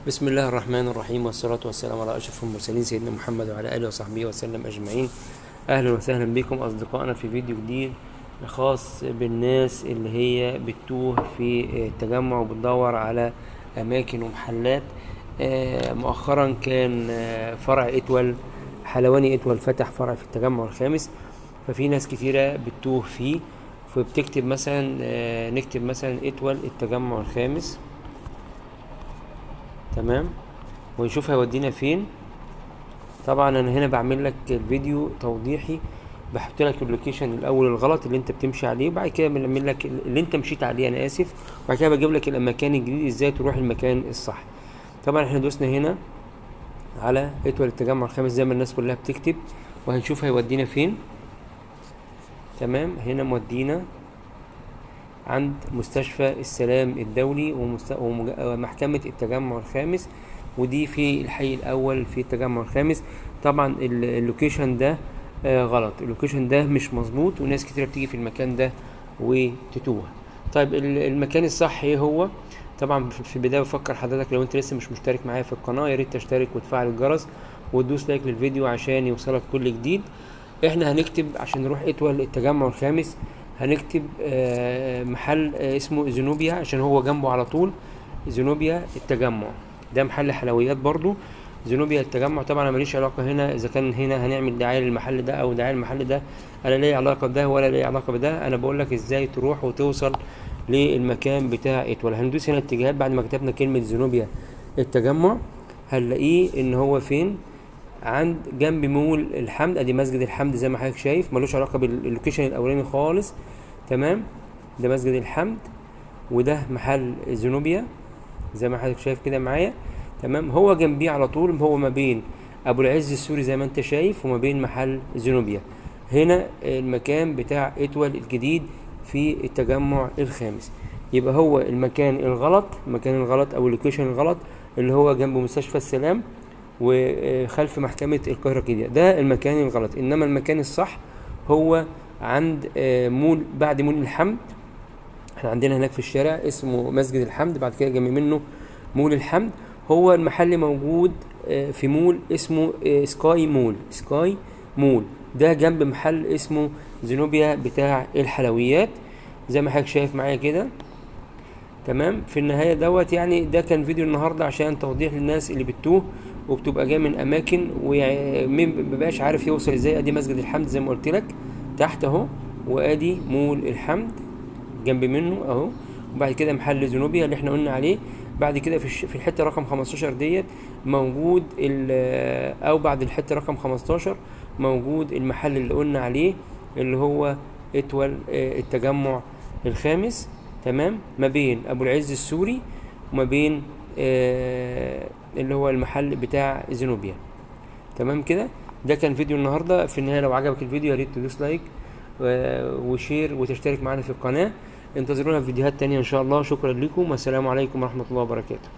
بسم الله الرحمن الرحيم، والصلاة والسلام على أشرف المرسلين سيدنا محمد وعلى آله وصحبه وسلم أجمعين. أهلا وسهلا بكم أصدقائنا في فيديو جديد خاص بالناس اللي هي بتتوه في التجمع وبتدور على أماكن ومحلات. مؤخرا كان فرع إتول حلواني إتول فتح فرع في التجمع الخامس، ففي ناس كتيرة بتتوه فيه، فبتكتب مثلا نكتب مثلا إتول التجمع الخامس، تمام، ونشوف هيودينا فين. طبعا انا هنا بعمل لك الفيديو توضيحي، بحط لك اللوكيشن الاول الغلط اللي انت بتمشي عليه، وبعد كده بنعمل لك اللي انت مشيت عليه، انا اسف، وبعد كده بجيب لك المكان الجديد ازاي تروح المكان الصح. طبعا احنا دوسنا هنا على اتول التجمع الخامس زي ما الناس كلها بتكتب، وهنشوف هيودينا فين. تمام، هنا مودينا عند مستشفى السلام الدولي ومحكمة التجمع الخامس، ودي في الحي الأول في التجمع الخامس. طبعا اللوكيشن ده غلط، اللوكيشن ده مش مظبوط، وناس كتير بتيجي في المكان ده وتتوه. طيب المكان الصح ايه هو؟ طبعا في البداية بفكر حضرتك لو انت لسه مش مشترك معايا في القناة، يا ريت تشترك وتفعل الجرس وتدوس لايك للفيديو عشان يوصلك كل جديد. احنا هنكتب عشان نروح اتول التجمع الخامس، هنكتب محل اسمه زينوبيا عشان هو جنبه على طول. زينوبيا التجمع ده محل حلويات برضو، زينوبيا التجمع. طبعا انا ماليش علاقه هنا اذا كان هنا هنعمل دعايه للمحل ده او دعايه للمحل ده، انا ليا علاقه بده ولا ليا علاقه بده، انا بقول لك ازاي تروح وتوصل للمكان بتاع اتول. هندوس هنا اتجاهات بعد ما كتبنا كلمه زينوبيا التجمع، هنلاقيه ان هو فين؟ عند جنب مول الحمد، ادي مسجد الحمد زي ما حضرتك شايف، ملوش علاقه باللوكيشن الاولاني خالص. تمام، ده مسجد الحمد وده محل زينوبيا زي ما حضرتك شايف كده معايا. تمام، هو جنبيه على طول، هو ما بين ابو العز السوري زي ما انت شايف وما بين محل زينوبيا. هنا المكان بتاع اتول الجديد في التجمع الخامس. يبقى هو المكان الغلط او اللوكيشن الغلط اللي هو جنب مستشفى السلام وخلف محكمة القاهرة الجديدة، ده المكان الغلط. انما المكان الصح هو عند مول، بعد مول الحمد. احنا عندنا هناك في الشارع اسمه مسجد الحمد، بعد كده جنب منه مول الحمد. هو المحل موجود في مول اسمه سكاي مول، ده جنب محل اسمه زينوبيا بتاع الحلويات زي ما حضرتك شايف معايا كده. تمام، في النهاية دوت يعني ده كان فيديو النهاردة عشان توضيح للناس اللي بتتوه وبتبقى جايه من اماكن ومبقاش عارف يوصل ازاي. ادي مسجد الحمد زي ما قلت لك تحت اهو، وادي مول الحمد جنب منه اهو، وبعد كده محل زينوبيا اللي احنا قلنا عليه. بعد كده في الحته رقم 15 ديت موجود او بعد الحته رقم 15 موجود المحل اللي قلنا عليه اللي هو اتول التجمع الخامس. تمام، ما بين ابو العز السوري وما بين اللي هو المحل بتاع زينوبيا. تمام كده، ده كان فيديو النهارده. في النهايه لو عجبك الفيديو يا ريت تدوس لايك وشير وتشترك معنا في القناه. انتظرونا في فيديوهات تانية ان شاء الله. شكرا لكم والسلام عليكم ورحمه الله وبركاته.